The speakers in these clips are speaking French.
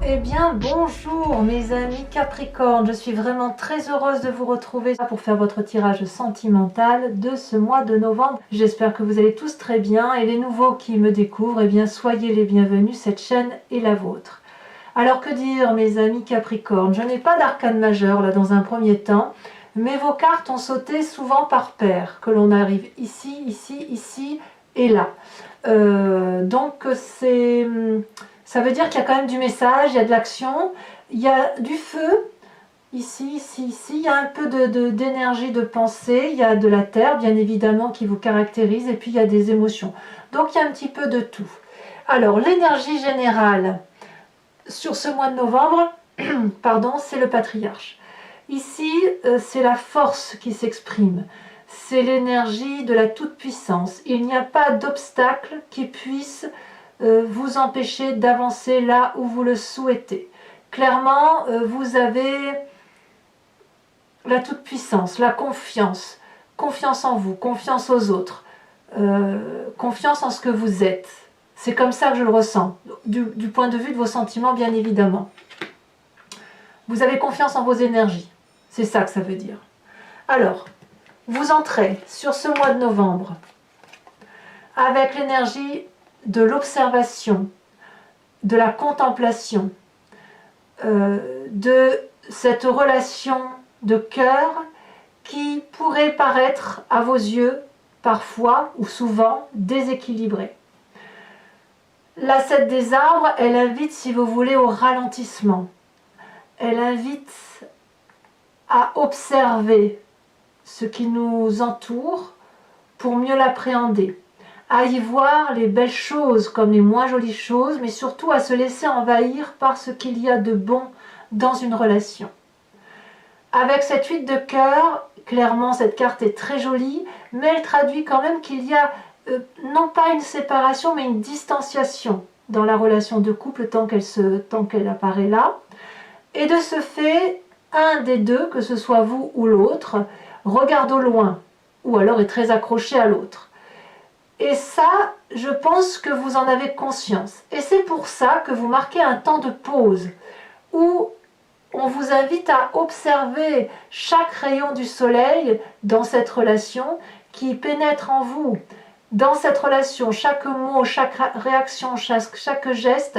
Eh bien bonjour mes amis Capricorne, je suis vraiment très heureuse de vous retrouver pour faire votre tirage sentimental de ce mois de novembre. J'espère que vous allez tous très bien et les nouveaux qui me découvrent, eh bien soyez les bienvenus, cette chaîne est la vôtre. Alors que dire mes amis Capricorne, je n'ai pas d'arcane majeur là dans un premier temps, mais vos cartes ont sauté souvent par paire, que l'on arrive ici, ici, ici et là. Donc ça veut dire qu'il y a quand même du message, il y a de l'action, il y a du feu, ici, ici, ici, il y a un peu d'énergie de pensée, il y a de la terre, bien évidemment, qui vous caractérise, et puis il y a des émotions. Donc il y a un petit peu de tout. Alors, l'énergie générale sur ce mois de novembre, pardon, c'est le patriarche. Ici, c'est la force qui s'exprime. C'est l'énergie de la toute-puissance. Il n'y a pas d'obstacle qui puisse vous empêcher d'avancer là où vous le souhaitez. Clairement, vous avez la toute-puissance, la confiance, confiance en vous, confiance aux autres, confiance en ce que vous êtes. C'est comme ça que je le ressens, du point de vue de vos sentiments, bien évidemment. Vous avez confiance en vos énergies, c'est ça que ça veut dire. Alors, vous entrez sur ce mois de novembre avec l'énergie de l'observation, de la contemplation, de cette relation de cœur qui pourrait paraître à vos yeux parfois ou souvent déséquilibrée. La 7 des arbres, elle invite, si vous voulez, au ralentissement. Elle invite à observer ce qui nous entoure pour mieux l'appréhender, à y voir les belles choses comme les moins jolies choses, mais surtout à se laisser envahir par ce qu'il y a de bon dans une relation. Avec cette 8 de cœur, clairement cette carte est très jolie, mais elle traduit quand même qu'il y a non pas une séparation, mais une distanciation dans la relation de couple tant qu'elle apparaît là. Et de ce fait, un des deux, que ce soit vous ou l'autre, regarde au loin, ou alors est très accroché à l'autre. Et ça, je pense que vous en avez conscience. Et c'est pour ça que vous marquez un temps de pause, où on vous invite à observer chaque rayon du soleil dans cette relation qui pénètre en vous. Dans cette relation, chaque mot, chaque réaction, chaque geste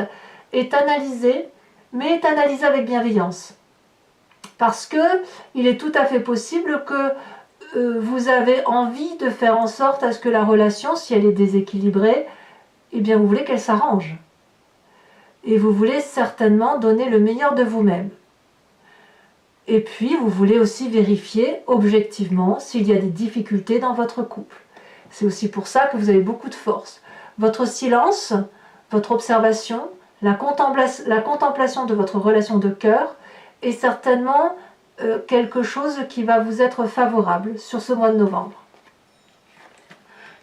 est analysé, mais est analysé avec bienveillance. Parce que il est tout à fait possible que vous avez envie de faire en sorte à ce que la relation, si elle est déséquilibrée, eh bien vous voulez qu'elle s'arrange. Et vous voulez certainement donner le meilleur de vous-même. Et puis vous voulez aussi vérifier objectivement s'il y a des difficultés dans votre couple. C'est aussi pour ça que vous avez beaucoup de force. Votre silence, votre observation, la contemplation de votre relation de cœur est certainement quelque chose qui va vous être favorable sur ce mois de novembre.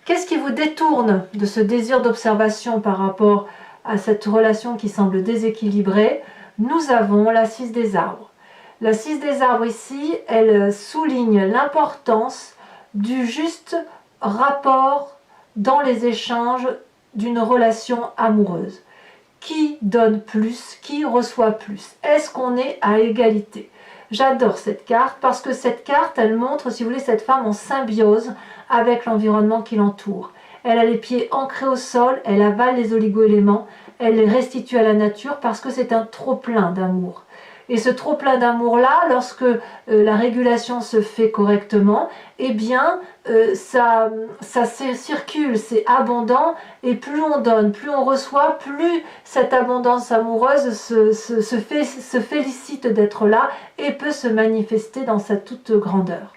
Qu'est-ce qui vous détourne de ce désir d'observation par rapport à cette relation qui semble déséquilibrée? Nous avons la 6 des arbres. La 6 des arbres ici, elle souligne l'importance du juste rapport dans les échanges d'une relation amoureuse. Qui donne plus? Qui reçoit plus? Est-ce qu'on est à égalité? J'adore cette carte parce que cette carte, elle montre, si vous voulez, cette femme en symbiose avec l'environnement qui l'entoure. Elle a les pieds ancrés au sol, elle avale les oligo-éléments, elle les restitue à la nature parce que c'est un trop-plein d'amour. Et ce trop-plein d'amour-là, lorsque la régulation se fait correctement, eh bien, ça circule, c'est abondant, et plus on donne, plus on reçoit, plus cette abondance amoureuse se félicite d'être là et peut se manifester dans sa toute grandeur.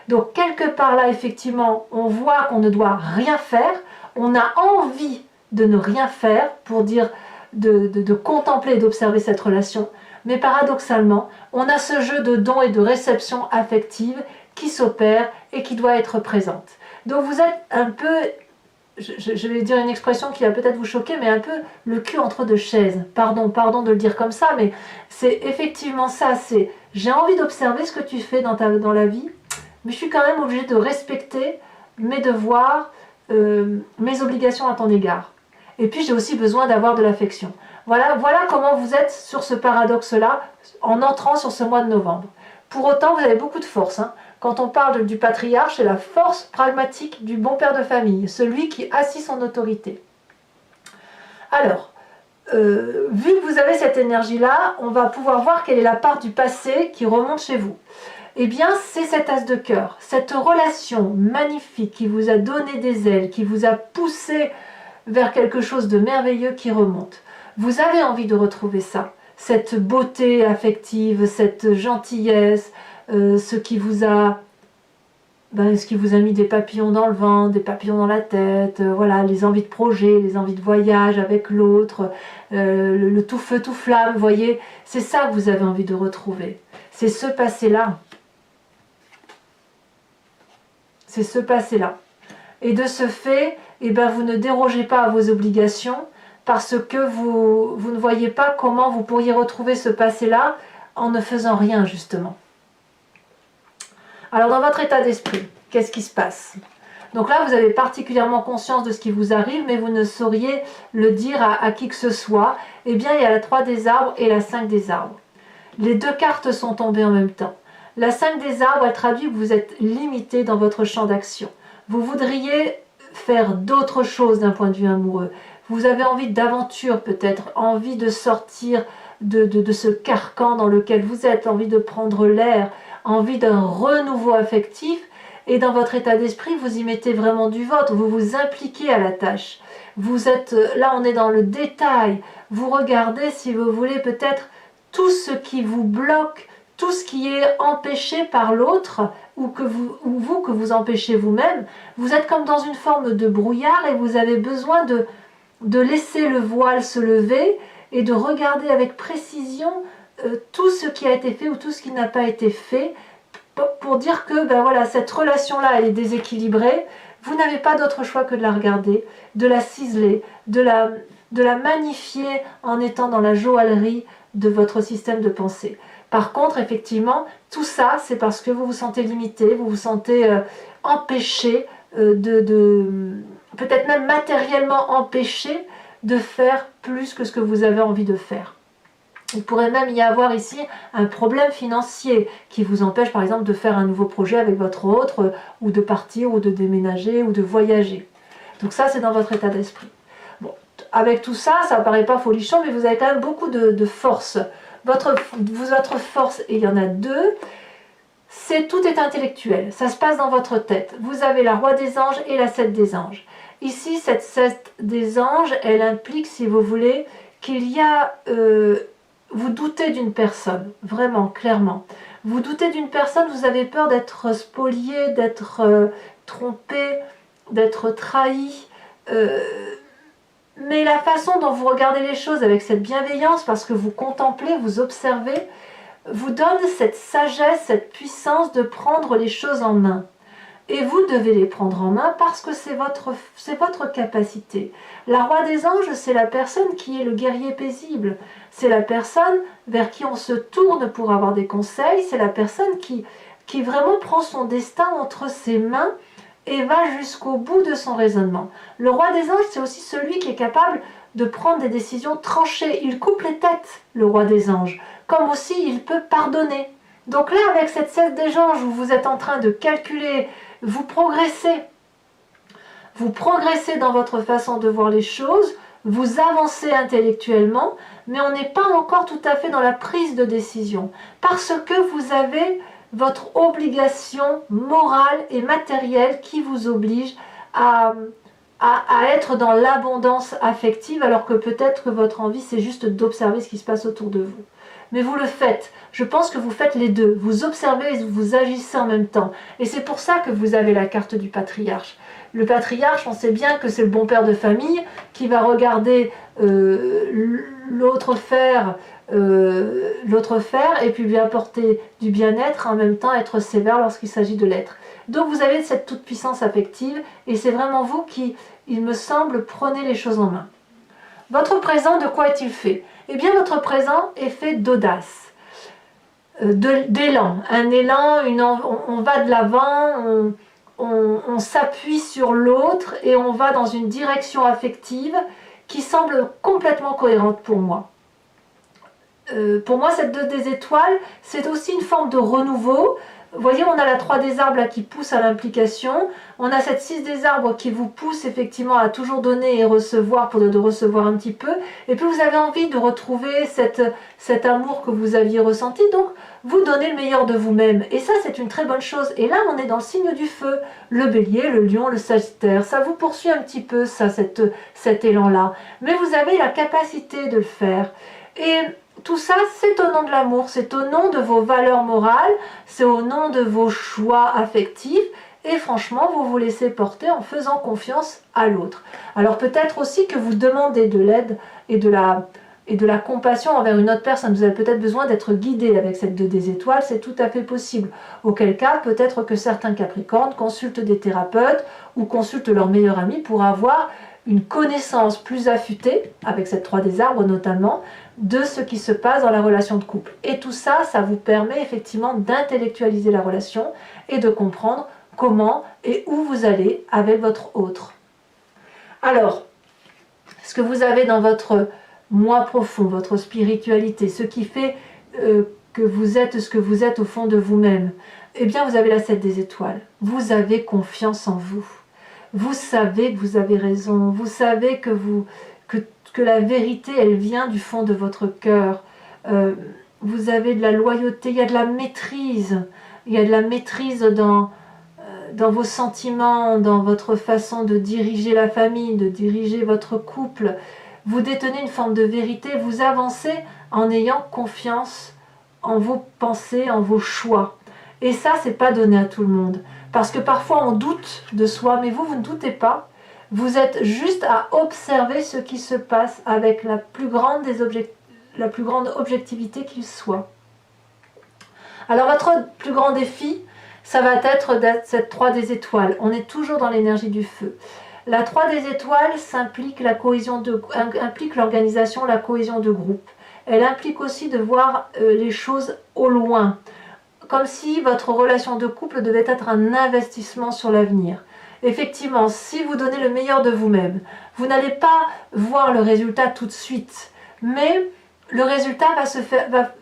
Donc, quelque part là, effectivement, on voit qu'on ne doit rien faire, on a envie de ne rien faire pour dire de contempler et d'observer cette relation. Mais paradoxalement, on a ce jeu de don et de réception affective qui s'opère et qui doit être présente. Donc vous êtes un peu, je vais dire une expression qui va peut-être vous choquer, mais un peu le cul entre deux chaises. Pardon de le dire comme ça, mais c'est effectivement ça. C'est j'ai envie d'observer ce que tu fais dans la vie, mais je suis quand même obligée de respecter mes devoirs, mes obligations à ton égard. Et puis j'ai aussi besoin d'avoir de l'affection. Voilà comment vous êtes sur ce paradoxe-là en entrant sur ce mois de novembre. Pour autant, vous avez beaucoup de force. Hein. Quand on parle du patriarche, c'est la force pragmatique du bon père de famille, celui qui assit son autorité. Alors, vu que vous avez cette énergie-là, on va pouvoir voir quelle est la part du passé qui remonte chez vous. Eh bien, c'est cet as de cœur, cette relation magnifique qui vous a donné des ailes, qui vous a poussé vers quelque chose de merveilleux qui remonte. Vous avez envie de retrouver ça, cette beauté affective, cette gentillesse, ce qui vous a mis des papillons dans le ventre, des papillons dans la tête, voilà, les envies de projet, les envies de voyage avec l'autre, le tout feu, tout flamme, vous voyez, c'est ça que vous avez envie de retrouver. C'est ce passé-là. C'est ce passé-là. Et de ce fait, vous ne dérogez pas à vos obligations parce que vous ne voyez pas comment vous pourriez retrouver ce passé-là en ne faisant rien, justement. Alors, dans votre état d'esprit, qu'est-ce qui se passe? Donc là, vous avez particulièrement conscience de ce qui vous arrive, mais vous ne sauriez le dire à qui que ce soit. Eh bien, il y a la 3 des arbres et la 5 des arbres. Les 2 cartes sont tombées en même temps. La 5 des arbres, elle traduit que vous êtes limité dans votre champ d'action. Vous voudriez faire d'autres choses d'un point de vue amoureux. Vous avez envie d'aventure peut-être, envie de sortir de ce carcan dans lequel vous êtes, envie de prendre l'air, envie d'un renouveau affectif. Et dans votre état d'esprit, vous y mettez vraiment du vôtre, vous vous impliquez à la tâche. Vous êtes, là on est dans le détail, vous regardez si vous voulez peut-être tout ce qui vous bloque, tout ce qui est empêché par l'autre ou que vous empêchez vous-même. Vous êtes comme dans une forme de brouillard et vous avez besoin de laisser le voile se lever et de regarder avec précision tout ce qui a été fait ou tout ce qui n'a pas été fait pour dire que voilà, cette relation-là elle est déséquilibrée. Vous n'avez pas d'autre choix que de la regarder, de la ciseler, de la magnifier en étant dans la joaillerie de votre système de pensée. Par contre, effectivement, tout ça, c'est parce que vous vous sentez limité, vous vous sentez empêché, peut-être même matériellement empêché de faire plus que ce que vous avez envie de faire. Il pourrait même y avoir ici un problème financier qui vous empêche par exemple de faire un nouveau projet avec votre autre, ou de partir, ou de déménager, ou de voyager. Donc ça, c'est dans votre état d'esprit. Bon, avec tout ça, ça ne paraît pas folichon, mais vous avez quand même beaucoup de force. Votre force, et il y en a 2, tout est intellectuel, ça se passe dans votre tête. Vous avez la roi des anges et la 7 des anges. Ici, cette 7 des anges, elle implique, si vous voulez, qu'il y a... vous doutez d'une personne, vraiment, clairement. Vous doutez d'une personne, vous avez peur d'être spolié, d'être trompé, d'être trahi. Mais la façon dont vous regardez les choses avec cette bienveillance, parce que vous contemplez, vous observez, vous donne cette sagesse, cette puissance de prendre les choses en main. Et vous devez les prendre en main parce que c'est votre capacité. La roi des anges, c'est la personne qui est le guerrier paisible. C'est la personne vers qui on se tourne pour avoir des conseils. C'est la personne qui vraiment prend son destin entre ses mains et va jusqu'au bout de son raisonnement. Le roi des anges, c'est aussi celui qui est capable de prendre des décisions tranchées. Il coupe les têtes, le roi des anges, comme aussi il peut pardonner. Donc là, avec cette 7 des anges où vous êtes en train de calculer, vous progressez dans votre façon de voir les choses, vous avancez intellectuellement, mais on n'est pas encore tout à fait dans la prise de décision, parce que vous avez votre obligation morale et matérielle qui vous oblige à être dans l'abondance affective, alors que peut-être que votre envie, c'est juste d'observer ce qui se passe autour de vous. Mais vous le faites. Je pense que vous faites les deux. Vous observez et vous agissez en même temps. Et c'est pour ça que vous avez la carte du patriarche. Le patriarche, on sait bien que c'est le bon père de famille qui va regarder l'autre faire et puis lui apporter du bien-être, en même temps être sévère lorsqu'il s'agit de l'être. Donc vous avez cette toute-puissance affective et c'est vraiment vous qui, il me semble, prenez les choses en main. Votre présent, de quoi est-il fait? Eh bien, votre présent est fait d'audace, d'élan. Un élan, on va de l'avant, on s'appuie sur l'autre et on va dans une direction affective qui semble complètement cohérente pour moi. Pour moi, cette 2 des étoiles, c'est aussi une forme de renouveau. Vous voyez, on a la 3 des arbres là, qui pousse à l'implication. On a cette 6 des arbres qui vous pousse effectivement à toujours donner et recevoir pour de recevoir un petit peu. Et puis vous avez envie de retrouver cet amour que vous aviez ressenti. Donc, vous donnez le meilleur de vous-même. Et ça, c'est une très bonne chose. Et là, on est dans le signe du feu. Le bélier, le lion, le sagittaire. Ça vous poursuit un petit peu, ça, cet élan-là. Mais vous avez la capacité de le faire. Et tout ça, c'est au nom de l'amour, c'est au nom de vos valeurs morales, c'est au nom de vos choix affectifs, et franchement, vous vous laissez porter en faisant confiance à l'autre. Alors peut-être aussi que vous demandez de l'aide et de la compassion envers une autre personne. Vous avez peut-être besoin d'être guidé avec cette 2 des étoiles, c'est tout à fait possible. Auquel cas, peut-être que certains Capricornes consultent des thérapeutes ou consultent leur meilleur ami pour avoir une connaissance plus affûtée, avec cette 3 des arbres notamment, de ce qui se passe dans la relation de couple. Et tout ça, ça vous permet effectivement d'intellectualiser la relation et de comprendre comment et où vous allez avec votre autre. Alors, ce que vous avez dans votre moi profond, votre spiritualité, ce qui fait que vous êtes ce que vous êtes au fond de vous-même, eh bien vous avez la 7 des étoiles. Vous avez confiance en vous. Vous savez que vous avez raison, vous savez que la vérité, elle vient du fond de votre cœur. Vous avez de la loyauté, il y a de la maîtrise. Il y a de la maîtrise dans vos sentiments, dans votre façon de diriger la famille, de diriger votre couple. Vous détenez une forme de vérité, vous avancez en ayant confiance en vos pensées, en vos choix. Et ça, c'est pas donné à tout le monde. Parce que parfois on doute de soi, mais vous ne doutez pas. Vous êtes juste à observer ce qui se passe avec la plus grande objectivité qu'il soit. Alors votre plus grand défi, ça va être cette 3 des étoiles. On est toujours dans l'énergie du feu. La 3 des étoiles implique l'organisation, la cohésion de groupe. Elle implique aussi de voir les choses au loin. Comme si votre relation de couple devait être un investissement sur l'avenir. Effectivement, si vous donnez le meilleur de vous-même, vous n'allez pas voir le résultat tout de suite, mais le résultat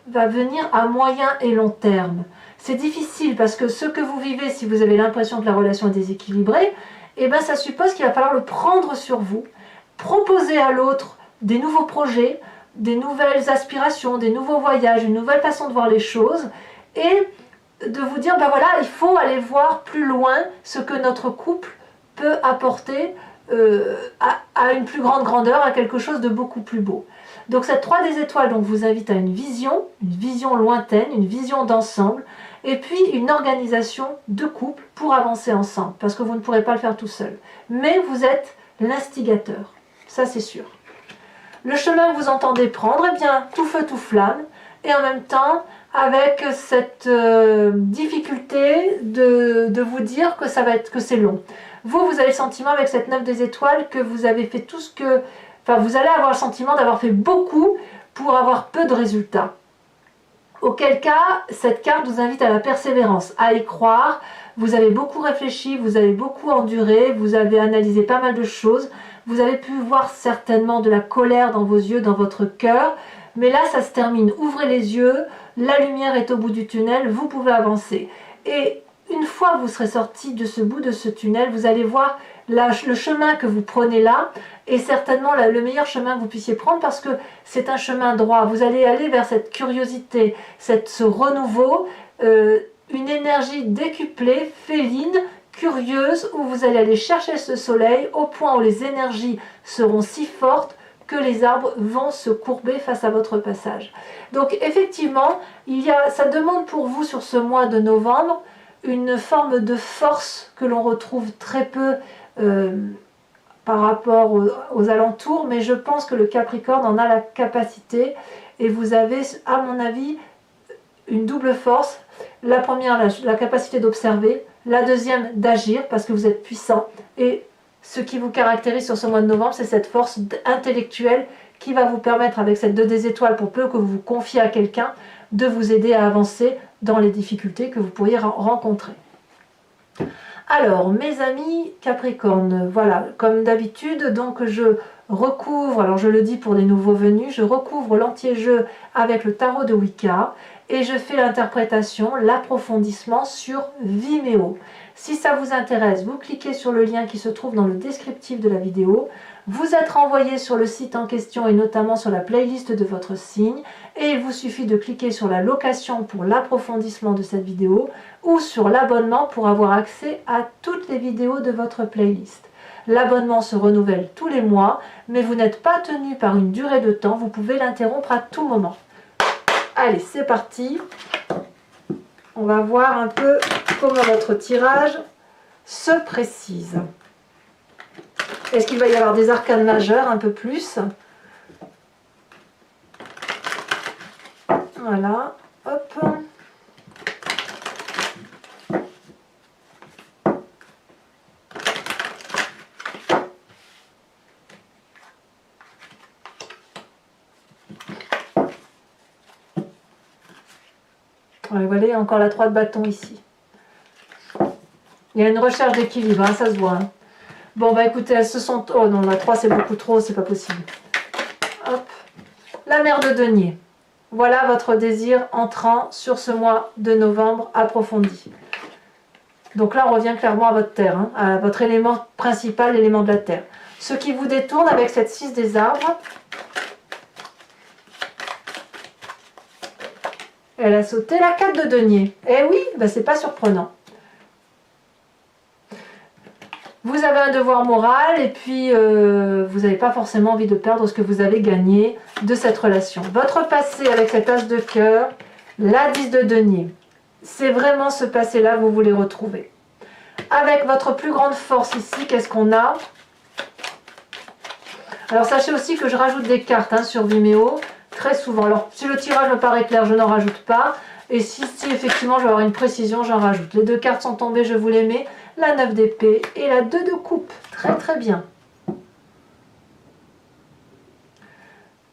va venir à moyen et long terme. C'est difficile parce que ce que vous vivez, si vous avez l'impression que la relation est déséquilibrée, eh ben ça suppose qu'il va falloir le prendre sur vous, proposer à l'autre des nouveaux projets, des nouvelles aspirations, des nouveaux voyages, une nouvelle façon de voir les choses, et de vous dire, ben voilà, il faut aller voir plus loin ce que notre couple peut apporter à une plus grande grandeur, à quelque chose de beaucoup plus beau. Donc cette 3 des étoiles donc, vous invite à une vision lointaine, une vision d'ensemble, et puis une organisation de couple pour avancer ensemble, parce que vous ne pourrez pas le faire tout seul. Mais vous êtes l'instigateur, ça c'est sûr. Le chemin que vous entendez prendre, eh bien, tout feu, tout flamme, et en même temps, avec cette difficulté de vous dire que c'est long. Vous avez le sentiment avec cette 9 des étoiles que vous avez fait tout ce que... Enfin, vous allez avoir le sentiment d'avoir fait beaucoup pour avoir peu de résultats. Auquel cas, cette carte vous invite à la persévérance, à y croire. Vous avez beaucoup réfléchi, vous avez beaucoup enduré, vous avez analysé pas mal de choses. Vous avez pu voir certainement de la colère dans vos yeux, dans votre cœur. Mais là, ça se termine. Ouvrez les yeux, la lumière est au bout du tunnel, vous pouvez avancer. Et une fois que vous serez sorti de ce bout de ce tunnel, vous allez voir le chemin que vous prenez là est certainement le meilleur chemin que vous puissiez prendre parce que c'est un chemin droit. Vous allez aller vers cette curiosité, ce renouveau, une énergie décuplée, féline, curieuse, où vous allez aller chercher ce soleil au point où les énergies seront si fortes que les arbres vont se courber face à votre passage. Donc effectivement, ça demande pour vous sur ce mois de novembre une forme de force que l'on retrouve très peu par rapport aux alentours, mais je pense que le Capricorne en a la capacité et vous avez, à mon avis, une double force. La première, la capacité d'observer, la deuxième, d'agir parce que vous êtes puissant, et ce qui vous caractérise sur ce mois de novembre, c'est cette force intellectuelle qui va vous permettre, avec cette 2 des étoiles, pour peu que vous vous confiez à quelqu'un, de vous aider à avancer dans les difficultés que vous pourriez rencontrer. Alors, mes amis Capricorne, voilà, comme d'habitude, donc je recouvre, alors je le dis pour les nouveaux venus, je recouvre l'anti-jeu avec le tarot de Wicca et je fais l'interprétation, l'approfondissement sur Vimeo. Si ça vous intéresse, vous cliquez sur le lien qui se trouve dans le descriptif de la vidéo. Vous êtes renvoyé sur le site en question et notamment sur la playlist de votre signe. Et il vous suffit de cliquer sur la location pour l'approfondissement de cette vidéo ou sur l'abonnement pour avoir accès à toutes les vidéos de votre playlist. L'abonnement se renouvelle tous les mois, mais vous n'êtes pas tenu par une durée de temps, vous pouvez l'interrompre à tout moment. Allez, c'est parti. On va voir un peu comment votre tirage se précise. Est-ce qu'il va y avoir des arcanes majeures un peu plus? Voilà, hop. Ouais, voilà, il y a encore la 3 de bâton ici. Il y a une recherche d'équilibre, hein, ça se voit. Hein. Bon, bah écoutez, elles se sont... Oh non, la 3 c'est beaucoup trop, c'est pas possible. Hop. La mère de denier. Voilà votre désir entrant sur ce mois de novembre approfondi. Donc là, on revient clairement à votre terre, hein, à votre élément principal, l'élément de la terre. Ce qui vous détourne avec cette 6 des arbres... Elle a sauté la 4 de denier. Eh oui, ben c'est pas surprenant. Vous avez un devoir moral et puis vous n'avez pas forcément envie de perdre ce que vous avez gagné de cette relation. Votre passé avec cet as de cœur, la 10 de denier, c'est vraiment ce passé-là que vous voulez retrouver. Avec votre plus grande force ici, qu'est-ce qu'on a? Alors sachez aussi que je rajoute des cartes hein, sur Vimeo. Très souvent. Alors, si le tirage me paraît clair, je n'en rajoute pas. Et si effectivement je vais avoir une précision, j'en rajoute. Les 2 cartes sont tombées, je vous les mets. La 9 d'épée et la 2 de coupe. Très très bien.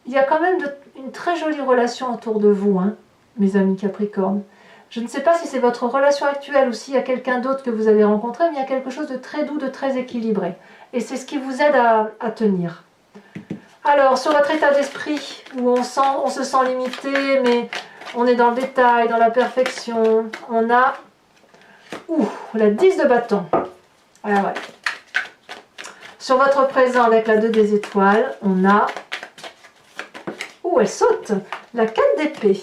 Il y a quand même une très jolie relation autour de vous, hein, mes amis Capricorne. Je ne sais pas si c'est votre relation actuelle ou s'il y a quelqu'un d'autre que vous avez rencontré, mais il y a quelque chose de très doux, de très équilibré. Et c'est ce qui vous aide à tenir. Alors, sur votre état d'esprit, où on se sent limité, mais on est dans le détail, dans la perfection, on a la 10 de bâton. Voilà, ouais. Sur votre présent, avec la 2 des étoiles, on a... elle saute! La 4 d'épée.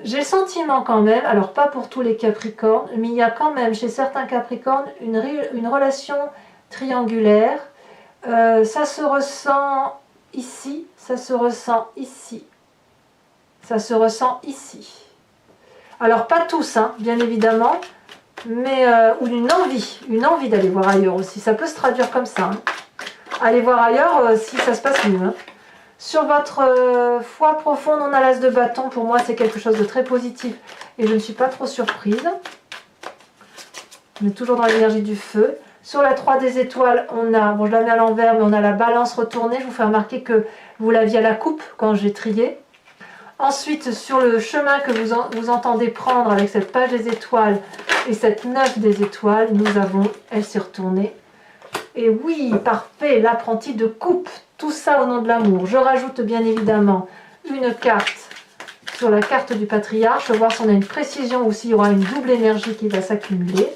J'ai le sentiment quand même, alors pas pour tous les Capricornes, mais il y a quand même chez certains Capricornes une relation... triangulaire, ça se ressent ici, ça se ressent ici, ça se ressent ici. Alors pas tous, hein, bien évidemment, mais ou une envie d'aller voir ailleurs aussi, ça peut se traduire comme ça. Hein. Allez voir ailleurs si ça se passe mieux. Hein. Sur votre foi profonde, on a l'as de bâton, pour moi c'est quelque chose de très positif et je ne suis pas trop surprise. On est toujours dans l'énergie du feu. Sur la 3 des étoiles, on a, bon je la mets à l'envers, mais on a la balance retournée. Je vous fais remarquer que vous l'aviez à la coupe quand j'ai trié. Ensuite, sur le chemin que vous entendez prendre avec cette page des étoiles et cette 9 des étoiles, nous avons, elle s'est retournée. Et oui, parfait, l'apprenti de coupe. Tout ça au nom de l'amour. Je rajoute bien évidemment une carte sur la carte du patriarche. Je vais voir si on a une précision ou s'il y aura une double énergie qui va s'accumuler.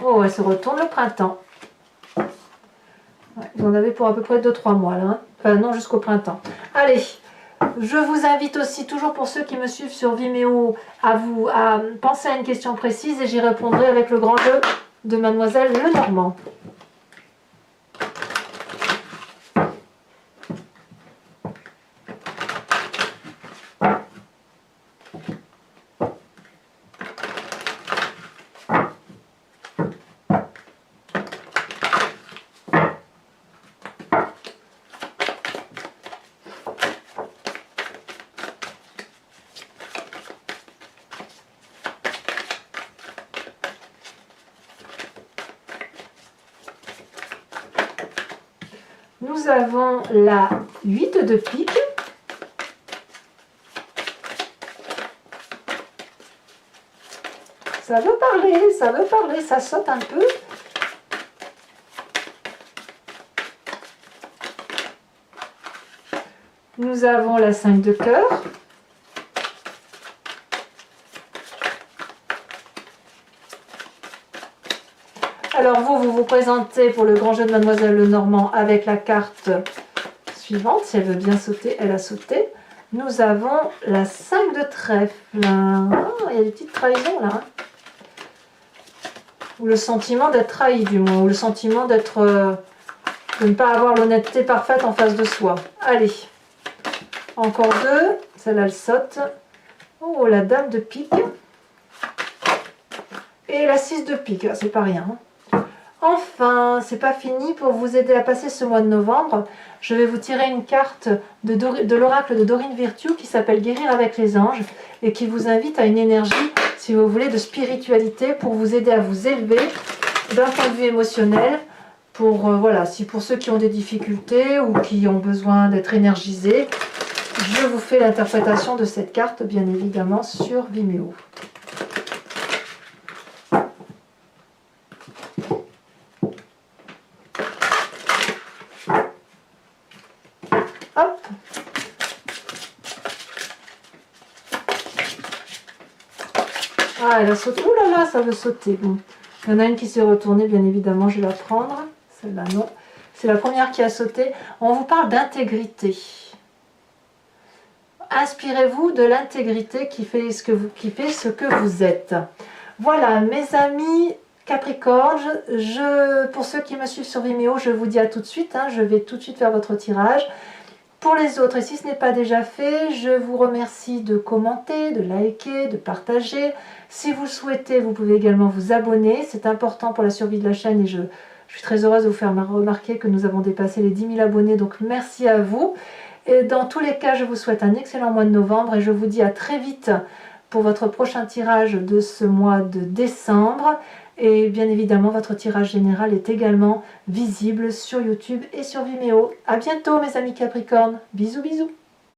Oh, elle se retourne le printemps. Ouais, vous en avez pour à peu près 2-3 mois là. Hein. Enfin non, jusqu'au printemps. Allez, je vous invite aussi, toujours pour ceux qui me suivent sur Vimeo, à penser à une question précise et j'y répondrai avec le grand jeu de Mademoiselle Lenormand. Nous avons la 8 de pique. ça veut parler, ça saute un peu. Nous avons la 5 de cœur. Alors vous vous présentez pour le grand jeu de Mademoiselle Lenormand avec la carte suivante. Si elle veut bien sauter, elle a sauté. Nous avons la 5 de trèfle. Oh, il y a des petites trahisons là. Ou le sentiment d'être trahi du moins. Ou le sentiment d'être... de ne pas avoir l'honnêteté parfaite en face de soi. Allez. Encore 2. Celle-là, elle saute. Oh, la dame de pique. Et la 6 de pique. C'est pas rien. Enfin, c'est pas fini. Pour vous aider à passer ce mois de novembre, je vais vous tirer une carte de l'oracle de Dorine Virtue qui s'appelle Guérir avec les anges et qui vous invite à une énergie, si vous voulez, de spiritualité pour vous aider à vous élever d'un point de vue émotionnel. Voilà, si pour ceux qui ont des difficultés ou qui ont besoin d'être énergisés, je vous fais l'interprétation de cette carte, bien évidemment, sur Vimeo. Hop. Ah, elle a sauté. Ouh là là, ça veut sauter. Bon. Il y en a une qui s'est retournée, bien évidemment, je vais la prendre. Celle-là, non. C'est la première qui a sauté. On vous parle d'intégrité. Inspirez-vous de l'intégrité qui fait ce que vous êtes. Voilà, mes amis Capricorne, pour ceux qui me suivent sur Vimeo, je vous dis à tout de suite. Je vais tout de suite faire votre tirage. Pour les autres, et si ce n'est pas déjà fait, je vous remercie de commenter, de liker, de partager. Si vous le souhaitez, vous pouvez également vous abonner. C'est important pour la survie de la chaîne et je suis très heureuse de vous faire remarquer que nous avons dépassé les 10 000 abonnés. Donc merci à vous. Et dans tous les cas, je vous souhaite un excellent mois de novembre et je vous dis à très vite pour votre prochain tirage de ce mois de décembre. Et bien évidemment, votre tirage général est également visible sur YouTube et sur Vimeo. A bientôt mes amis Capricorne. Bisous bisous.